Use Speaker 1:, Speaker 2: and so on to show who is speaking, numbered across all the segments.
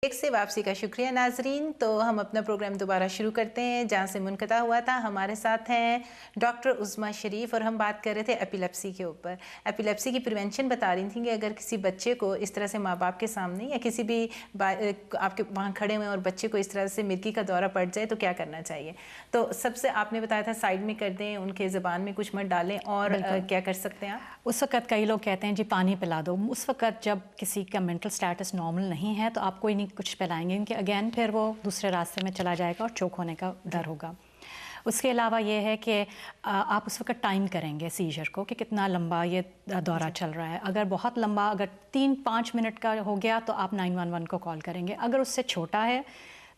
Speaker 1: ایک سے واپسی کا شکریہ ناظرین. تو ہم اپنا پروگرام دوبارہ شروع کرتے ہیں جہاں سے منقطع ہوا تھا. ہمارے ساتھ ہیں ڈاکٹر عظمیٰ شریف اور ہم بات کر رہے تھے ایپیلیپسی کے اوپر. ایپیلیپسی کی پریونشن بتا رہی تھیں کہ اگر کسی بچے کو اس طرح سے ماں باپ کے سامنے یا کسی بھی آپ کے وہاں کھڑے ہوئے اور بچے کو اس طرح سے مرگی کا دورہ پڑ جائے تو کیا کرنا چاہیے. تو سب سے آپ نے بتایا تھا سائڈ میں کر دیں, ان کے زبان میں کچھ مت ڈالیں, اور کیا کر سکتے ہیں آپ؟
Speaker 2: اس وقت کئی لوگ کہتے ہیں جی پانی پلا دو. اس وقت جب کسی کا منٹل سٹیٹس نارمل نہیں ہے تو آپ کوئی نہیں کچھ پلائیں گے, کہ اگین پھر وہ دوسرے راستے میں چلا جائے گا اور چوک ہونے کا ڈر ہوگا. اس کے علاوہ یہ ہے کہ آپ اس وقت ٹائم کریں گے سیجر کو کہ کتنا لمبا یہ دورہ چل رہا ہے. اگر بہت لمبا, اگر 3-5 منٹ کا ہو گیا تو آپ 911 کو کال کریں گے. اگر اس سے چھوٹا ہے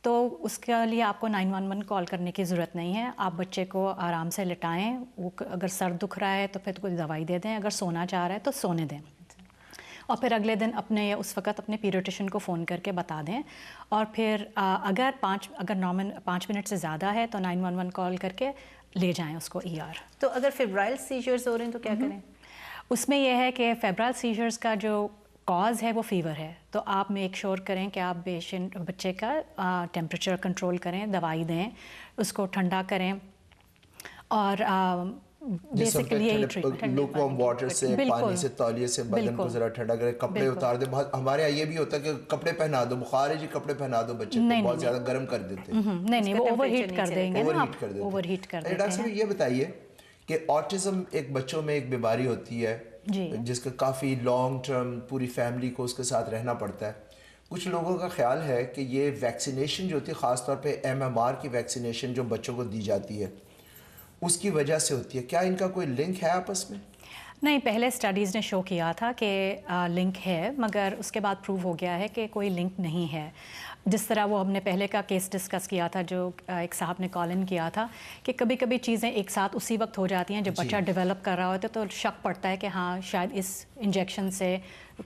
Speaker 2: تو اس کے لیے آپ کو 911 کال کرنے کی ضرورت نہیں ہے. آپ بچے کو آرام سے لٹائیں, وہ اگر سر دکھ رہا ہے تو پھر کوئی دوائی دے دیں, اگر سونا چاہ رہا ہے تو سونے دیں, اور پھر اگلے دن اس وقت اپنے پیڈیاٹریشین کو فون کر کے بتا دیں. اور پھر اگر 5 منٹ سے زیادہ ہے تو 911 کال کر کے لے جائیں اس کو ER.
Speaker 1: تو اگر فیبرائل سیجرز ہو رہے ہیں تو کیا کریں؟
Speaker 2: اس میں یہ ہے کہ فیبرائل سیجرز کا جو کاز ہے وہ فیور ہے, تو آپ میک شور کریں کہ آپ بچے کا ٹیمپریچر کنٹرول کریں, دوائی دیں, اس کو ٹھنڈا کریں, اور بیسیکلی یہی ٹریٹمنٹ
Speaker 3: لوکوارم واٹر سے, پانی سے, تولیے سے بدن کو ذرا ٹھنڈا کریں, کپڑے اتار دیں. ہمارے یہاں یہ بھی ہوتا ہے کہ کپڑے پہنا دو, بخار ہے جی کپڑے پہنا دو بچے کو, بہت زیادہ گرم کر دیتے ہیں.
Speaker 2: نہیں وہ اوور ہیٹ کر دیں گے نا, اوور ہیٹ کر دیتے ہیں.
Speaker 3: ڈاکٹر صاحب یہ بتائیے کہ آٹزم ایک بچوں میں ایک بیماری ہوتی ہے جس کا کافی لانگ ٹرم پوری فیملی کو اس کے ساتھ رہنا پڑتا ہے. کچھ لوگوں کا خیال ہے کہ یہ ویکسینیشن جو ہوتی ہے, خاص طور پہ MMR کی ویکسینیشن جو بچوں کو دی جاتی ہے, اس کی وجہ سے ہوتی ہے. کیا ان کا کوئی لنک ہے آپس میں؟
Speaker 2: نہیں, پہلے اسٹڈیز نے شو کیا تھا کہ لنک ہے, مگر اس کے بعد پروو ہو گیا ہے کہ کوئی لنک نہیں ہے. جس طرح وہ ہم نے پہلے کا کیس ڈسکس کیا تھا جو ایک صاحب نے کال ان کیا تھا کہ کبھی کبھی چیزیں ایک ساتھ اسی وقت ہو جاتی ہیں جب بچہ ڈیولپ کر رہا ہوتا ہے, تو شک پڑتا ہے کہ ہاں شاید اس انجیکشن سے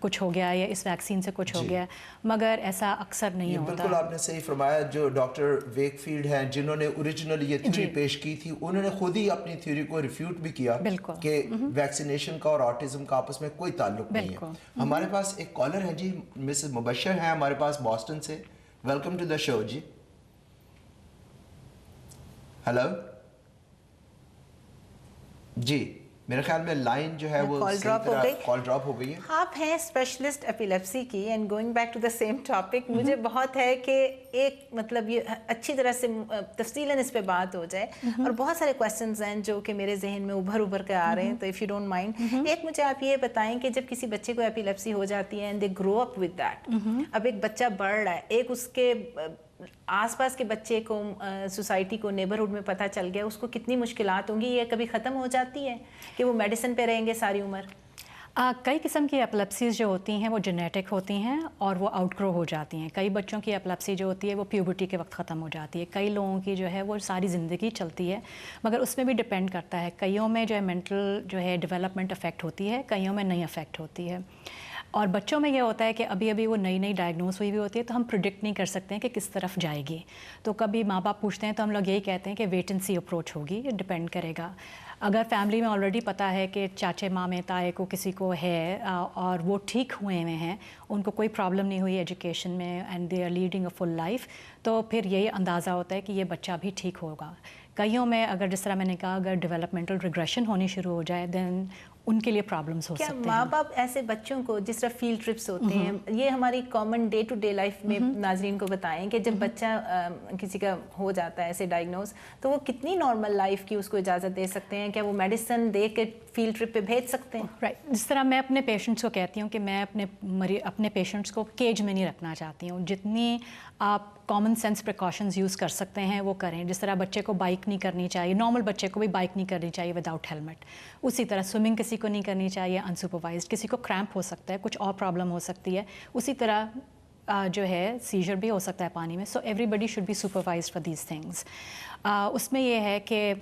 Speaker 2: کچھ ہو گیا یا اس ویکسین سے کچھ ہو گیا, مگر ایسا اکثر نہیں ہوتا.
Speaker 3: بالکل آپ نے صحیح فرمایا. جو ڈاکٹر ویک فیلڈ ہیں جنہوں نے اوریجنل یہ تھیوری پیش کی تھی, انہوں نے خود ہی اپنی تھیوری کو ریفیوٹ بھی کیا کہ ویکسینیشن کا اور آٹزم کا آپس میں کوئی تعلق نہیں ہے. ہمارے پاس ایک کالر ہے جی, مسز مبشر ہیں ہمارے پاس باسٹن سے. ویلکم ٹو دا شو جی. ہیلو جی, میرے خیال میں لائن جو ہے وہ
Speaker 1: کال
Speaker 3: ڈراپ ہو گئی ہے.
Speaker 1: آپ ہیں اسپیشلسٹ ایپیلیپسی کی, and going back to the same topic, مجھے بہت ہے کہ ایک مطلب یہ اچھی طرح سے تفصیلاً اس پہ بات ہو جائے, اور بہت سارے کویسچنز ہیں جو کہ میرے ذہن میں ابھر کے آ رہے ہیں, تو اف یو ڈونٹ مائنڈ ایک مجھے آپ یہ بتائیں کہ جب کسی بچے کو ایپیلیپسی ہو جاتی ہے and they grow up with that, اب ایک بچہ بڑھ رہا ہے, ایک اس کے آس پاس کے بچے کو, سوسائٹی کو, نیبرہڈ میں پتہ چل گیا, اس کو کتنی مشکلات ہوں گی. یہ کبھی ختم ہو جاتی ہے کہ وہ میڈیسن پہ رہیں گے ساری عمر؟
Speaker 2: کئی قسم کی ایپیلیپسیز جو ہوتی ہیں وہ جینیٹک ہوتی ہیں اور وہ آؤٹ گرو ہو جاتی ہیں. کئی بچوں کی ایپیلیپسی جو ہوتی ہے وہ پیوبرٹی کے وقت ختم ہو جاتی ہے. کئی لوگوں کی جو ہے وہ ساری زندگی چلتی ہے, مگر اس میں بھی ڈپینڈ کرتا ہے. کئیوں میں جو ہے مینٹل جو ہے ڈیولپمنٹ افیکٹ ہوتی ہے, کئیوں میں نہیں افیکٹ ہوتی ہے. اور بچوں میں یہ ہوتا ہے کہ ابھی وہ نئی ڈائگنوز ہوئی ہوتی ہے, تو ہم پریڈکٹ نہیں کر سکتے ہیں کہ کس طرف جائے گی. تو کبھی ماں باپ پوچھتے ہیں تو ہم لوگ یہی کہتے ہیں کہ ویٹ اینڈ سی اپروچ ہوگی, یہ ڈپینڈ کرے گا. اگر فیملی میں آلریڈی پتہ ہے کہ چاچے مامے تائے کو کسی کو ہے اور وہ ٹھیک ہوئے ہیں, ان کو کوئی پرابلم نہیں ہوئی ایجوکیشن میں, and they are leading a full life, تو پھر یہی اندازہ ہوتا ہے کہ یہ بچہ بھی ٹھیک ہوگا. کئیوں میں اگر جس طرح میں نے کہا اگر ڈیولپمنٹل ریگریشن ہونی شروع ہو جائے دین ان کے لیے پرابلمس ہو سکتے ہیں.
Speaker 1: کیا ماں باپ ایسے بچوں کو, جس طرح فیلڈ ٹرپس ہوتے ہیں, یہ ہماری common day to day life میں ناظرین کو بتائیں کہ جب بچہ کسی کا ہو جاتا ہے ایسے ڈائگنوز, تو وہ کتنی نارمل لائف کی اس کو اجازت دے سکتے ہیں؟ کیا وہ میڈیسن دے کے فیلڈ ٹرپ پہ بھیج سکتے ہیں؟
Speaker 2: رائٹ, جس طرح میں اپنے پیشنٹس کو کہتی ہوں کہ میں اپنے پیشنٹس کو کیج میں نہیں رکھنا چاہتی ہوں. جتنی آپ کامن سینس پریکاشنز یوز کر سکتے ہیں وہ کریں. جس طرح بچے کو بائک نہیں کرنی چاہیے, نارمل بچے کو بھی بائک نہیں کرنی چاہیے وداؤٹ ہیلمٹ, اسی طرح سوئمنگ کسی کو نہیں کرنی چاہیے انسپروائزڈ. کسی کو کریمپ ہو سکتا ہے, کچھ اور پرابلم ہو سکتی ہے, اسی طرح جو ہے سیجر بھی ہو سکتا ہے پانی میں. So everybody should be supervised for these things. اس میں یہ ہے کہ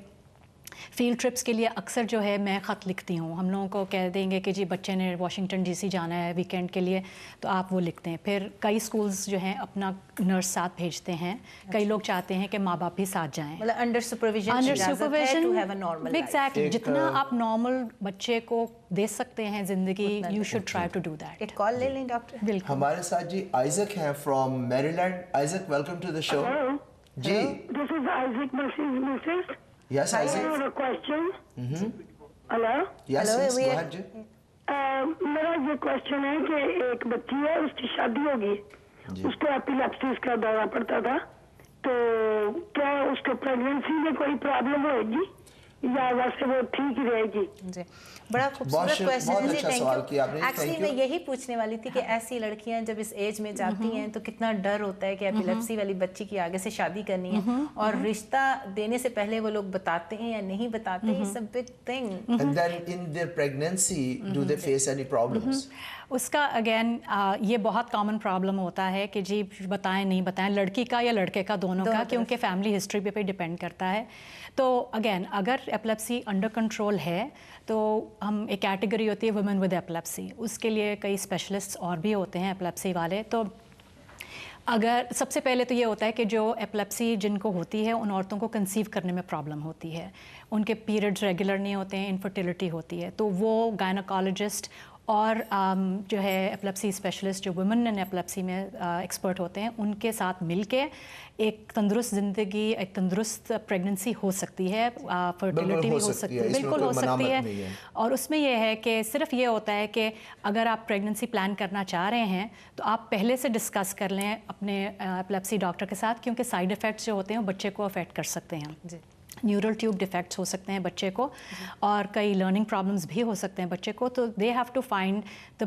Speaker 2: فیلڈ ٹرپس کے لیے اکثر جو ہے میں خط لکھتی ہوں. ہم لوگوں کو کہہ دیں گے کہ جی بچے نے واشنگٹن ڈی سی جانا ہے ویکینڈ کے لیے, تو آپ وہ لکھتے ہیں. پھر کئی اسکولز جو ہیں اپنا نرس ساتھ بھیجتے ہیں, کئی لوگ چاہتے ہیں کہ ماں باپ بھی ساتھ جائیں.
Speaker 1: مطلب انڈر سپرویژن
Speaker 2: ایگزیکٹلی جتنا آپ نارمل بچے کو دے سکتے ہیں زندگی, you should try to do that.
Speaker 1: ایک کال لے لیں ڈاکٹر.
Speaker 2: بالکل.
Speaker 3: ہمارے ساتھ جی آئزک ہیں from Maryland. Isaac welcome to the show. جی
Speaker 4: This is Isaac Mrs.
Speaker 3: Yes
Speaker 4: I
Speaker 3: Isaac.
Speaker 4: have a question. Hello.
Speaker 3: Yes
Speaker 1: Hello,
Speaker 3: yes
Speaker 1: we
Speaker 3: go
Speaker 1: are-
Speaker 3: ahead جی.
Speaker 4: میرا یہ کوشچن ہے کہ ایک بچی ہے, اس کی شادی ہوگی, اس کو ایپیلیپسس کا دورہ پڑتا تھا, تو کیا اس کو پریگنینسی میں کوئی پرابلم ہوئے گی یا ویسے وہ ٹھیک ہی رہے گی؟
Speaker 1: جی بڑا خوبصورت کویشچن ہے جی.
Speaker 3: اچھا
Speaker 1: تھینک
Speaker 3: سوال کیا
Speaker 1: یو.
Speaker 3: آپ نے.
Speaker 1: ایکچولی میں یہی پوچھنے والی تھی کہ ایسی لڑکیاں جب اس ایج میں جاتی ہیں تو کتنا ڈر ہوتا ہے کہ ایپیلیپسی والی بچی کی آگے سے شادی کرنی ہے, اور رشتہ دینے سے پہلے وہ لوگ بتاتے ہیں یا نہیں بتاتے, it's a big thing.
Speaker 3: And then in their pregnancy, do they face any problems?
Speaker 2: اس کا اگین یہ بہت کامن پرابلم ہوتا ہے کہ جی بتائیں نہیں بتائیں, لڑکی کا یا لڑکے کا, دونوں کا, کیونکہ فیملی ہسٹری پہ ڈپینڈ کرتا ہے. تو اگین اگر ایپلیپسی انڈر کنٹرول ہے تو ہم ایک کیٹیگری ہوتی ہے ویمن ود ایپلیپسی, اس کے لیے کئی اسپیشلسٹ اور بھی ہوتے ہیں ایپلیپسی والے. تو اگر سب سے پہلے تو یہ ہوتا ہے کہ جو ایپلیپسی جن کو ہوتی ہے ان عورتوں کو کنسیو کرنے میں پرابلم ہوتی ہے, ان کے پیریڈز ریگولر نہیں ہوتے ہیں, انفرٹیلیٹی ہوتی ہے, تو وہ گائناکالوجسٹ اور جو ہے ایپلیپسی اسپیشلسٹ جو ویمن ان ایپلیپسی میں ایکسپرٹ ہوتے ہیں ان کے ساتھ مل کے ایک تندرست زندگی, ایک تندرست پریگننسی ہو سکتی ہے, فرٹیلیٹی بھی ہو سکتی ہے, بالکل ہو سکتی ہے. اور اس میں یہ ہے کہ صرف یہ ہوتا ہے کہ اگر آپ پریگننسی پلان کرنا چاہ رہے ہیں تو آپ پہلے سے ڈسکس کر لیں اپنے ایپلیپسی ڈاکٹر کے ساتھ, کیونکہ سائیڈ افیکٹس جو ہوتے ہیں وہ بچے کو افیکٹ کر سکتے ہیں.
Speaker 1: جی
Speaker 2: نیورل ٹیوب ڈیفیکٹس ہو سکتے ہیں بچے کو, اور کئی لرننگ پرابلمس بھی ہو سکتے ہیں بچے کو. تو they have to find the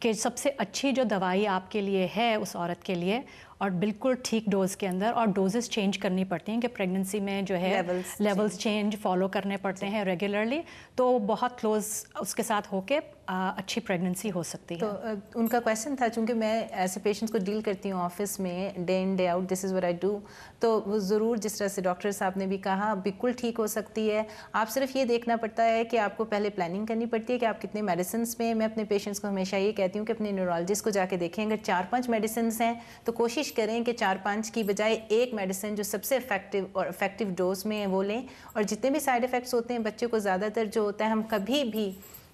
Speaker 2: کہ سب سے اچھی جو دوائی آپ کے لیے ہے اس عورت کے لیے, اور بالکل ٹھیک ڈوز کے اندر, اور ڈوزز چینج کرنی پڑتی ہیں کہ پریگننسی میں جو ہے لیولز چینج فالو کرنے پڑتے ہیں ریگولرلی, تو بہت کلوز اس کے ساتھ ہو کے اچھی پریگننسی ہو سکتی ہے.
Speaker 1: تو ان کا کویشچن تھا, چونکہ میں ایسے پیشنٹس کو ڈیل کرتی ہوں آفس میں day in day out, this is what I do, تو وہ ضرور جس طرح سے ڈاکٹر صاحب نے بھی کہا بالکل ٹھیک ہو سکتی ہے. آپ صرف یہ دیکھنا پڑتا ہے کہ آپ کو پہلے پلاننگ کرنی پڑتی ہے کہ آپ کتنے میڈیسنس میں. میں اپنے پیشنٹس کو ہمیشہ یہ کہتی ہوں کہ اپنے نیورولوجسٹ کو جا کے دیکھیں, اگر 4-5 میڈیسنس ہیں تو کوشش کریں کہ 4-5 کی بجائے ایک میڈیسن جو سب سے افیکٹو ڈوز میں ہے وہ لیں. اور جتنے بھی سائیڈ افیکٹس ہوتے ہیں بچے کو زیادہ تر جو ہوتا ہے, ہم کبھی بھی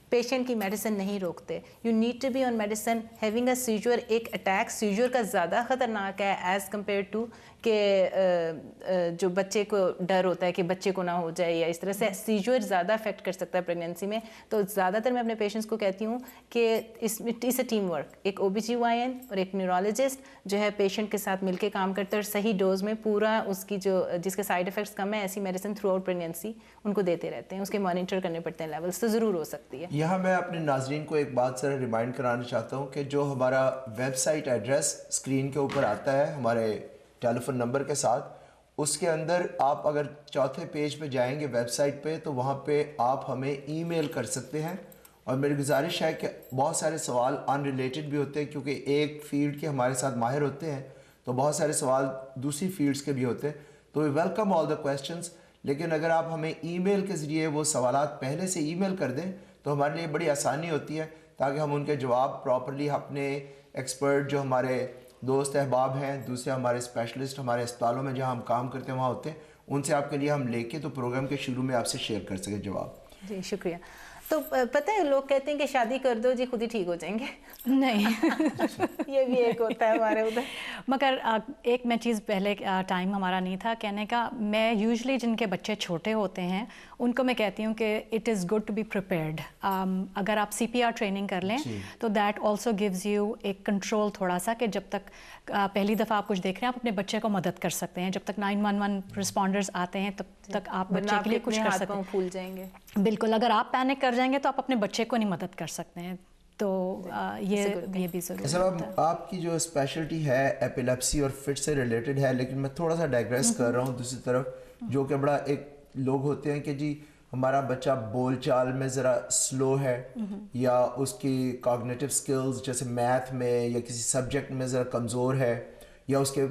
Speaker 1: پیشنٹ کی میڈیسن نہیں روکتے. You need to be on medicine. Having a seizure, ایک اٹیک سیجر کا زیادہ خطرناک ہے ایز کمپیئر ٹو کہ جو بچے کو ڈر ہوتا ہے کہ بچے کو نہ ہو جائے, یا اس طرح سے سیجر زیادہ افیکٹ کر سکتا ہے پریگنینسی میں. تو زیادہ تر میں اپنے پیشنٹس کو کہتی ہوں کہ اس اے ٹیم ورک, ایک OBGYN اور ایک نیورولوجسٹ جو ہے پیشنٹ کے ساتھ مل کے کام کرتے ہیں, اور صحیح ڈوز میں پورا اس کی جو جس کے سائیڈ افیکٹس کم ہے ایسی میڈیسن تھرو آؤٹ پریگنینسی ان کو دیتے رہتے ہیں, اس کے مانیٹر کرنے پڑتے ہیں لیولس, تو ضرور ہو سکتی ہے.
Speaker 3: یہاں میں اپنے ناظرین کو ایک بات ذرا ریمائنڈ کرانا چاہتا ہوں کہ جو ہمارا ویب سائٹ ایڈریس اسکرین کے اوپر آتا ہے ہمارے ٹیلی فون نمبر کے ساتھ, اس کے اندر آپ اگر چوتھے پیج پہ جائیں گے ویب سائٹ پہ تو وہاں پہ آپ ہمیں ای میل کر سکتے ہیں. اور میری گزارش ہے کہ بہت سارے سوال ان ریلیٹڈ بھی ہوتے ہیں, کیونکہ ایک فیلڈ کے ہمارے ساتھ ماہر ہوتے ہیں تو بہت سارے سوال دوسری فیلڈس کے بھی ہوتے ہیں, تو we welcome all the questions. لیکن اگر آپ ہمیں ای میل کے ذریعے وہ سوالات پہلے سے ای میل کر دیں تو ہمارے لیے بڑی آسانی ہوتی ہے, تاکہ ہم ان کے جواب پراپرلی اپنے ایکسپرٹ جو ہمارے دوست احباب ہیں, دوسرے ہمارے اسپیشلسٹ ہمارے اسپتالوں میں جہاں ہم کام کرتے ہیں وہاں ہوتے ہیں, ان سے آپ کے لیے ہم لے کے تو پروگرام کے شروع میں آپ سے شیئر کر سکیں جواب.
Speaker 1: جی شکریہ. تو پتہ ہے لوگ کہتے ہیں کہ شادی کر دو جی خود ہی ٹھیک ہو جائیں گے.
Speaker 2: نہیں
Speaker 1: یہ بھی ایک ہوتا ہے ہمارے ادھر.
Speaker 2: مگر ایک میں چیز پہلے ٹائم ہمارا نہیں تھا کہنے کا, میں یوزلی جن کے بچے چھوٹے ہوتے ہیں ان کو میں کہتی ہوں کہ it is good to be prepared. اگر آپ CPR ٹریننگ کر لیں تو دیٹ آلسو گیوز یو ایک کنٹرول تھوڑا سا, کہ جب تک پہلی دفعہ آپ کچھ دیکھ رہے ہیں آپ اپنے بچے کو مدد کر سکتے ہیں. جب تک 911 رسپونڈرز آتے ہیں تب تک آپ بچے کے لیے کچھ کر سکتے ہیں.
Speaker 1: پھول جائیں گے
Speaker 2: بالکل, اگر آپ پینک کر جائیں گے تو آپ اپنے بچے کو نہیں مدد کر سکتے ہیں. تو یہ بھی ضروری ہے.
Speaker 3: صاحب آپ کی جو اسپیشلٹی ہے ایپیلیپسی اور فٹ سے ریلیٹڈ ہے, لیکن میں تھوڑا سا ڈائگریس کر رہا ہوں دوسری طرف, جو کہ بڑا ایک لوگ ہوتے ہیں کہ جی ہمارا بچہ بول چال میں ذرا سلو ہے, یا اس کی کاگنیٹیو سکلز جیسے میتھ میں یا کسی سبجیکٹ میں ذرا کمزور ہے, یا اس کے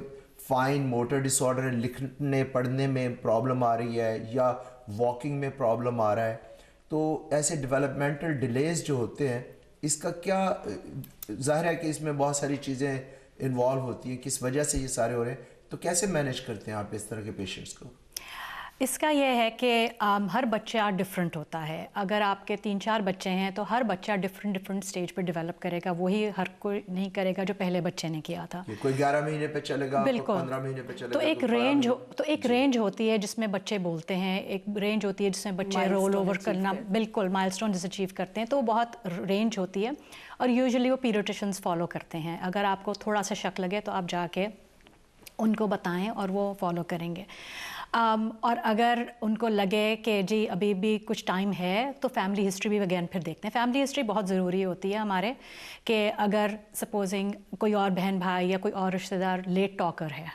Speaker 3: فائن موٹر ڈس آرڈر لکھنے پڑھنے میں پرابلم آ رہی ہے, یا واکنگ میں پرابلم آ رہا ہے. تو ایسے ڈیولپمنٹل ڈیلیز جو ہوتے ہیں اس کا کیا, ظاہر ہے کہ اس میں بہت ساری چیزیں انوالو ہوتی ہیں, کس وجہ سے یہ سارے ہو رہے ہیں, تو کیسے مینیج کرتے ہیں آپ اس طرح کے پیشنٹس کو؟
Speaker 2: اس کا یہ ہے کہ ہر بچہ ڈفرینٹ ہوتا ہے. اگر آپ کے 3-4 بچے ہیں تو ہر بچہ ڈفرینٹ اسٹیج پہ ڈیولپ کرے گا, وہی ہر کوئی نہیں کرے گا جو پہلے بچے نے کیا تھا.
Speaker 3: کوئی 11 مہینے پہ چلے گا,
Speaker 2: بالکل
Speaker 3: 15 مہینے پہ چلے گا.
Speaker 2: تو ایک رینج ہوتی ہے جس میں بچے بولتے ہیں, ایک رینج ہوتی ہے جس میں بچے رول اوور کرنا, بالکل مائل اسٹونز اچیو کرتے ہیں, تو وہ بہت رینج ہوتی ہے. اور یوزلی وہ پیڈیاٹریشنز فالو کرتے ہیں. اگر آپ کو تھوڑا سا شک لگے تو آپ جا کے ان کو بتائیں اور وہ فالو کریں گے. اور اگر ان کو لگے کہ جی ابھی بھی کچھ ٹائم ہے تو فیملی ہسٹری بھی اگین پھر دیکھتے ہیں. فیملی ہسٹری بہت ضروری ہوتی ہے ہمارے, کہ اگر سپوزنگ کوئی اور بہن بھائی یا کوئی اور رشتہ دار لیٹ ٹاکر ہے,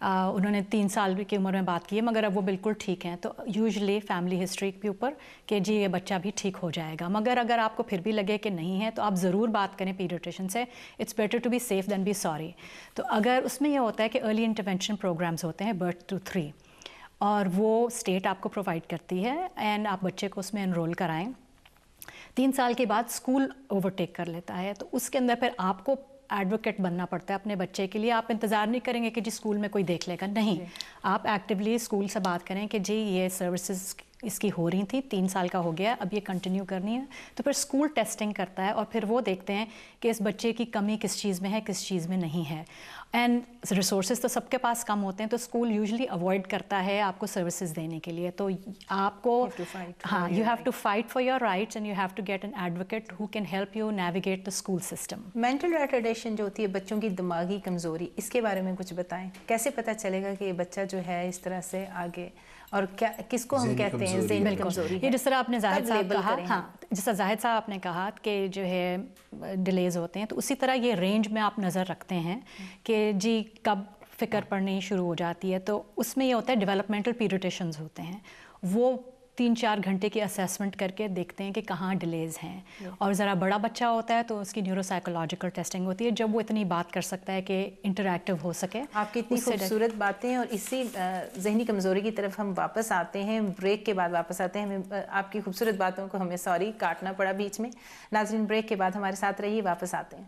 Speaker 2: انہوں نے 3 سال کی عمر میں بات کی ہے مگر اب وہ بالکل ٹھیک ہیں, تو یوزلی فیملی ہسٹری کے اوپر کہ جی یہ بچہ بھی ٹھیک ہو جائے گا. مگر اگر آپ کو پھر بھی لگے کہ نہیں ہے تو آپ ضرور بات کریں پیڈیاٹریشن سے. It's better to be safe than be sorry. تو اگر اس میں یہ ہوتا ہے کہ ارلی انٹرونشن پروگرامز ہوتے ہیں برتھ ٹو 3, اور وہ اسٹیٹ آپ کو پرووائڈ کرتی ہے, اینڈ آپ بچے کو اس میں انرول کرائیں. 3 سال کے بعد اسکول اوورٹیک کر لیتا ہے, تو اس کے اندر پھر آپ کو ایڈوکیٹ بننا پڑتا ہے اپنے بچے کے لیے. آپ انتظار نہیں کریں گے کہ جی اسکول میں کوئی دیکھ لے گا, نہیں, آپ ایکٹیولی اسکول سے بات کریں کہ جی یہ سروسز اس کی ہو رہی تھیں, 3 سال کا ہو گیا, اب یہ کنٹینیو کرنی ہے. تو پھر اسکول ٹیسٹنگ کرتا ہے اور پھر وہ دیکھتے ہیں کہ اس بچے کی کمی کس چیز میں ہے, کس چیز میں نہیں ہے. اینڈ ریسورسز تو سب کے پاس کم ہوتے ہیں, تو اسکول یوزلی اوائڈ کرتا ہے آپ کو سروسز دینے کے لیے. تو آپ کو ہاں, you have to fight for your rights and you have to get an advocate who can help you navigate the school system.
Speaker 1: Mental retardation جو ہوتی ہے, بچوں کی دماغی کمزوری, اس کے بارے میں کچھ بتائیں. کیسے پتہ چلے گا کہ یہ بچہ جو ہے اس طرح سے آگے, اور کیا کس کو ہم کہتے ہیں ذہنی کمزوری؟
Speaker 2: یہ جس طرح آپ نے زاہد صاحب کہا, ہاں جس طرح زاہد صاحب آپ نے کہا کہ جو ہے ڈیلیز ہوتے ہیں, تو اسی طرح یہ رینج میں آپ نظر رکھتے ہیں کہ جی کب فکر پڑنی شروع ہو جاتی ہے. تو اس میں یہ ہوتا ہے ڈیولپمنٹل پیڈیاٹریشنز ہوتے ہیں, وہ 3-4 گھنٹے کی اسیسمنٹ کر کے دیکھتے ہیں کہ کہاں ڈیلیز ہیں. اور ذرا بڑا بچہ ہوتا ہے تو اس کی نیورو سائیکولوجیکل ٹیسٹنگ ہوتی ہے, جب وہ اتنی بات کر سکتا ہے کہ انٹریکٹیو ہو سکے.
Speaker 1: آپ کی اتنی خوبصورت باتیں, اور اسی ذہنی کمزوری کی طرف ہم واپس آتے ہیں, بریک کے بعد واپس آتے ہیں. ہمیں آپ کی خوبصورت باتوں کو ہمیں سوری کاٹنا پڑا بیچ میں. ناظرین بریک کے بعد ہمارے ساتھ رہیے, واپس آتے ہیں.